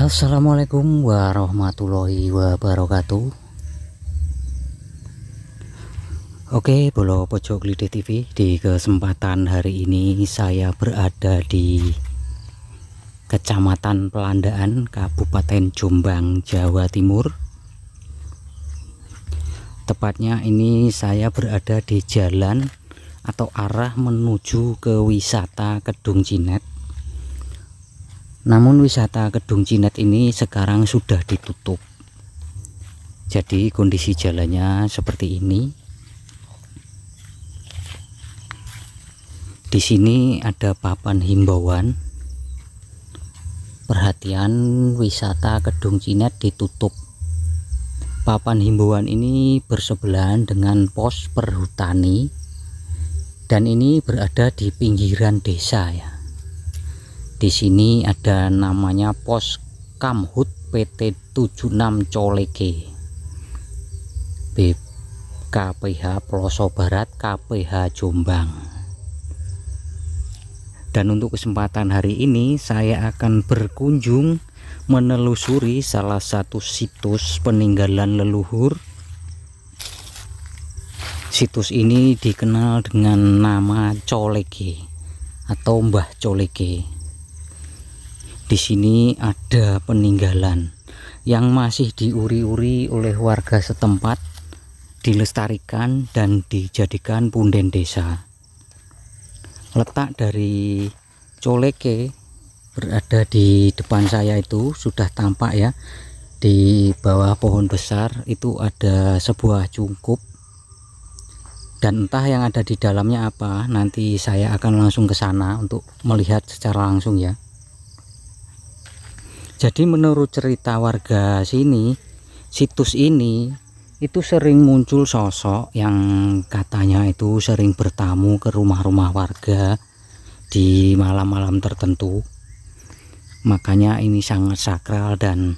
Assalamualaikum warahmatullahi wabarakatuh. Oke, Bolo Pojok Lide TV. Di kesempatan hari ini saya berada di Kecamatan Pelandaan, Kabupaten Jombang, Jawa Timur. Tepatnya ini saya berada di jalan atau arah menuju ke wisata Kedung Cinet. Namun wisata Kedung Cinet ini sekarang sudah ditutup. Jadi kondisi jalannya seperti ini. Di sini ada papan himbauan. Perhatian, wisata Kedung Cinet ditutup. Papan himbauan ini bersebelahan dengan pos perhutani dan ini berada di pinggiran desa ya. Di sini ada namanya pos Kamhut PT 76 Coleke BKPH Ploso Barat KPH Jombang. Dan untuk kesempatan hari ini saya akan berkunjung menelusuri salah satu situs peninggalan leluhur. Situs ini dikenal dengan nama Coleke atau Mbah Coleke. Di sini ada peninggalan yang masih diuri-uri oleh warga setempat, dilestarikan dan dijadikan punden desa. Letak dari Coleke berada di depan saya itu sudah tampak ya. Di bawah pohon besar itu ada sebuah cungkup. Dan entah yang ada di dalamnya apa, nanti saya akan langsung ke sana untuk melihat secara langsung ya. Jadi menurut cerita warga sini, situs ini itu sering muncul sosok yang katanya itu sering bertamu ke rumah-rumah warga di malam-malam tertentu. Makanya ini sangat sakral dan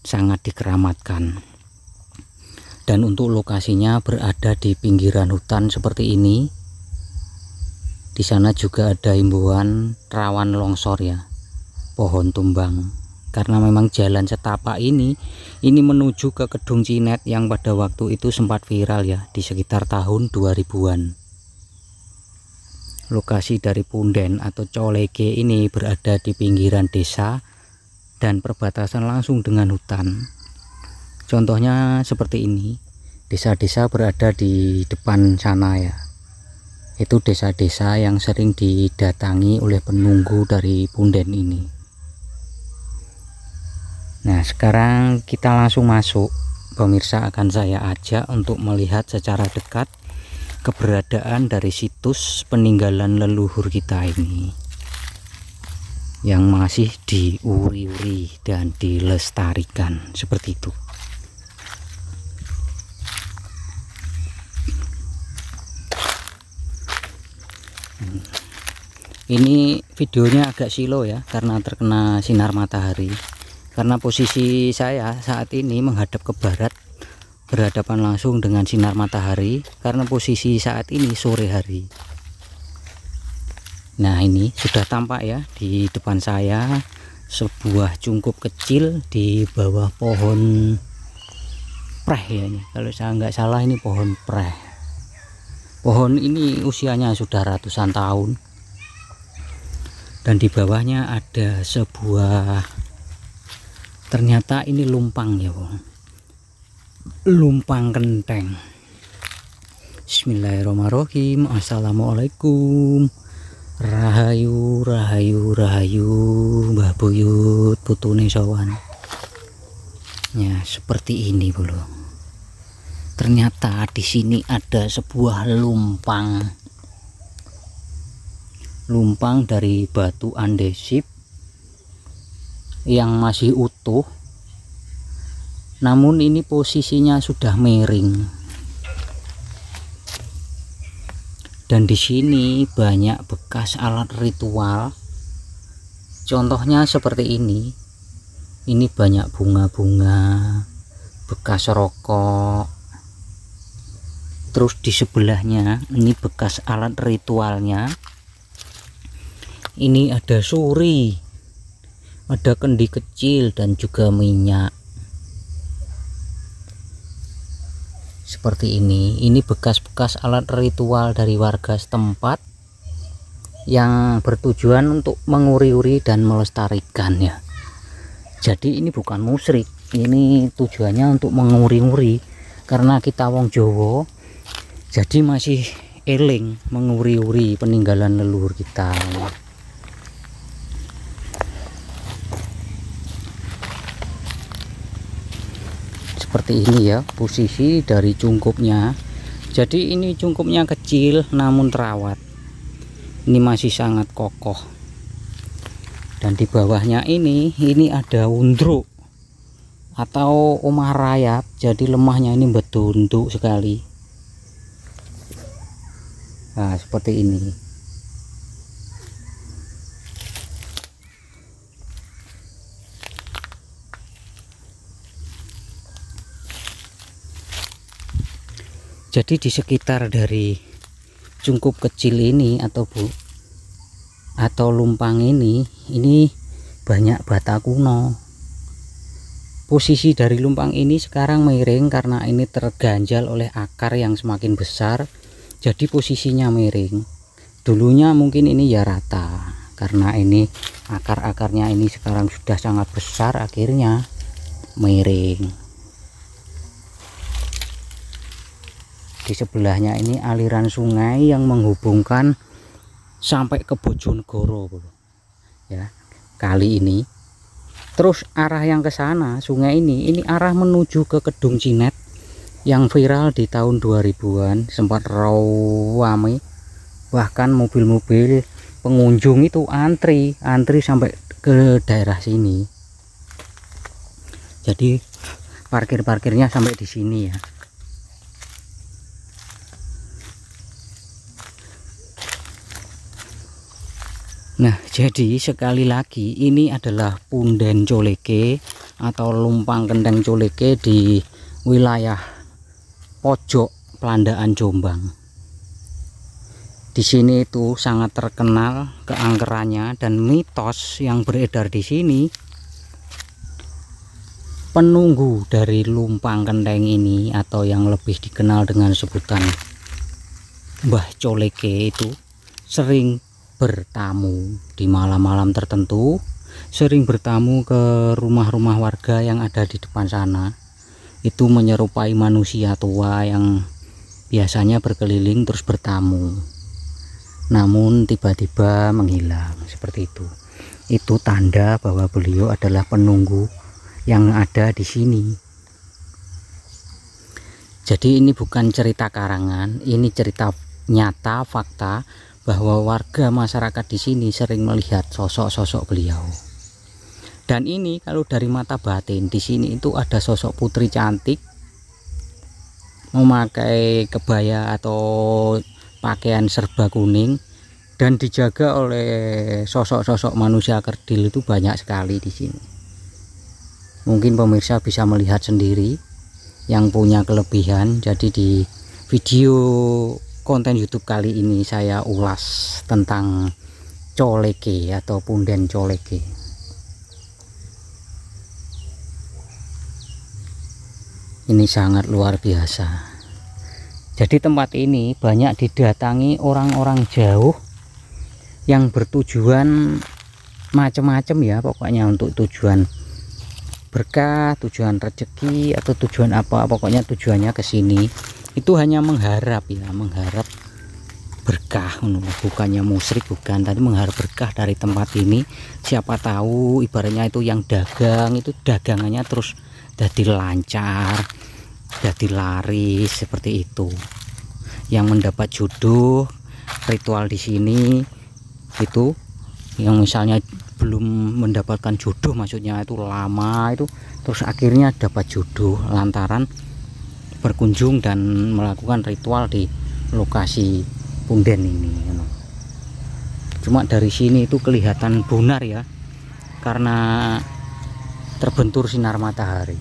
sangat dikeramatkan. Dan untuk lokasinya berada di pinggiran hutan seperti ini. Di sana juga ada himbauan rawan longsor ya, pohon tumbang. Karena memang jalan setapak ini menuju ke Kedung Cinet yang pada waktu itu sempat viral ya, di sekitar tahun 2000-an. Lokasi dari punden atau Coleke ini berada di pinggiran desa dan perbatasan langsung dengan hutan. Contohnya seperti ini, desa-desa berada di depan sana ya. Itu desa-desa yang sering didatangi oleh penunggu dari punden ini. Nah, sekarang kita langsung masuk. Pemirsa akan saya ajak untuk melihat secara dekat keberadaan dari situs peninggalan leluhur kita ini yang masih diuri-uri dan dilestarikan seperti itu. Ini videonya agak silo ya karena terkena sinar matahari. Karena posisi saya saat ini menghadap ke barat, berhadapan langsung dengan sinar matahari, karena posisi saat ini sore hari. Nah, ini sudah tampak ya di depan saya sebuah cungkup kecil di bawah pohon preh ya ini. Kalau saya nggak salah ini pohon preh. Pohon ini usianya sudah ratusan tahun. Dan di bawahnya ada sebuah, ternyata ini lumpang ya, lumpang kenteng. Bismillahirrahmanirrahim. Assalamualaikum. Rahayu rahayu rahayu Mbah Buyut putune sowan. Ya, seperti ini bro. Ternyata di sini ada sebuah lumpang. Lumpang dari batu andesit yang masih utuh, namun ini posisinya sudah miring. Dan di sini banyak bekas alat ritual. Contohnya seperti ini. Ini banyak bunga-bunga, bekas rokok. Terus di sebelahnya ini bekas alat ritualnya. Ini ada suri. ada kendi kecil dan juga minyak seperti ini bekas-bekas alat ritual dari warga setempat yang bertujuan untuk menguri-uri dan melestarikan ya. Jadi ini bukan musyrik, ini tujuannya untuk menguri-uri, karena kita wong Jawa jadi masih eling menguri-uri peninggalan leluhur kita. Seperti ini ya posisi dari cungkupnya. Jadi ini cungkupnya kecil namun terawat, ini masih sangat kokoh. Dan di bawahnya ini ada undruk atau omah rayap, jadi lemahnya ini bertunduk sekali. Nah seperti ini. Jadi di sekitar dari cungkup kecil ini atau lumpang ini banyak bata kuno. Posisi dari lumpang ini sekarang miring karena ini terganjal oleh akar yang semakin besar, jadi posisinya miring. Dulunya mungkin ini ya rata, karena ini akar-akarnya ini sekarang sudah sangat besar, akhirnya miring. Di sebelahnya ini aliran sungai yang menghubungkan sampai ke Bojonegoro ya, kali ini. Terus arah yang ke sana sungai ini arah menuju ke Kedung Cinet yang viral di tahun 2000-an, sempat ramai, bahkan mobil-mobil pengunjung itu antri sampai ke daerah sini. Jadi parkirnya sampai di sini ya. Nah jadi sekali lagi ini adalah Punden Coleke atau Lumpang Kendeng Coleke di wilayah pojok Plandaan Jombang. Di sini itu sangat terkenal keangkerannya, dan mitos yang beredar di sini, penunggu dari Lumpang Kendeng ini atau yang lebih dikenal dengan sebutan Mbah Coleke itu sering bertamu di malam-malam tertentu, sering bertamu ke rumah-rumah warga yang ada di depan sana. Itu menyerupai manusia tua yang biasanya berkeliling terus bertamu, namun tiba-tiba menghilang seperti itu. Itu tanda bahwa beliau adalah penunggu yang ada di sini. Jadi ini bukan cerita karangan, ini cerita nyata, fakta, bahwa warga masyarakat di sini sering melihat sosok-sosok beliau. Dan ini kalau dari mata batin, di sini itu ada sosok putri cantik memakai kebaya atau pakaian serba kuning, dan dijaga oleh sosok-sosok manusia kerdil itu banyak sekali di sini. Mungkin pemirsa bisa melihat sendiri yang punya kelebihan. Jadi di video konten YouTube kali ini saya ulas tentang Coleke atau Punden Coleke. Ini sangat luar biasa. Jadi tempat ini banyak didatangi orang-orang jauh yang bertujuan macam-macam ya, pokoknya untuk tujuan berkah, tujuan rezeki, atau tujuan apa, pokoknya tujuannya ke sini itu hanya mengharap ya, mengharap berkah, bukannya musyrik, bukan, tadi mengharap berkah dari tempat ini. Siapa tahu ibaratnya itu yang dagang itu dagangannya terus jadi lancar, jadi laris seperti itu. Yang mendapat jodoh, ritual di sini itu yang misalnya belum mendapatkan jodoh, maksudnya itu lama itu, terus akhirnya dapat jodoh lantaran berkunjung dan melakukan ritual di lokasi Punden ini. Cuma dari sini itu kelihatan bunar ya, karena terbentur sinar matahari.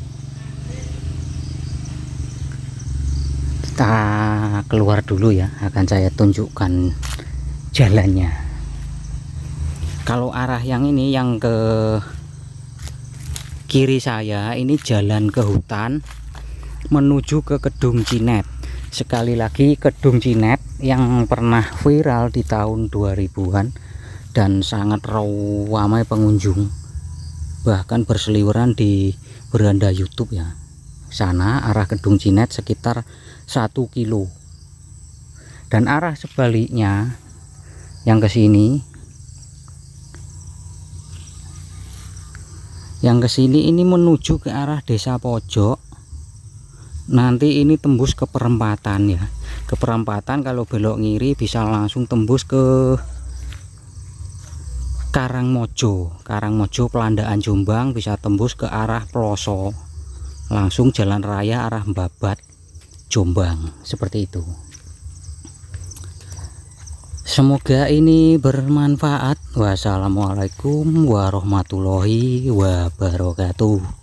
Kita keluar dulu ya, akan saya tunjukkan jalannya. Kalau arah yang ini yang ke Kiri saya ini jalan ke hutan menuju ke Kedung Cinet. Sekali lagi Kedung Cinet yang pernah viral di tahun 2000-an dan sangat ramai pengunjung, bahkan berseliweran di beranda YouTube ya. Sana arah Kedung Cinet sekitar 1 kilo, dan arah sebaliknya yang ke sini, ini menuju ke arah Desa Pojok. Nanti ini tembus ke perempatan ya, ke perempatan. Kalau belok ngiri bisa langsung tembus ke Karangmojo Pelandaan Jombang, bisa tembus ke arah Ploso, langsung jalan raya arah Babat Jombang, seperti itu. Semoga ini bermanfaat. Wassalamualaikum warahmatullahi wabarakatuh.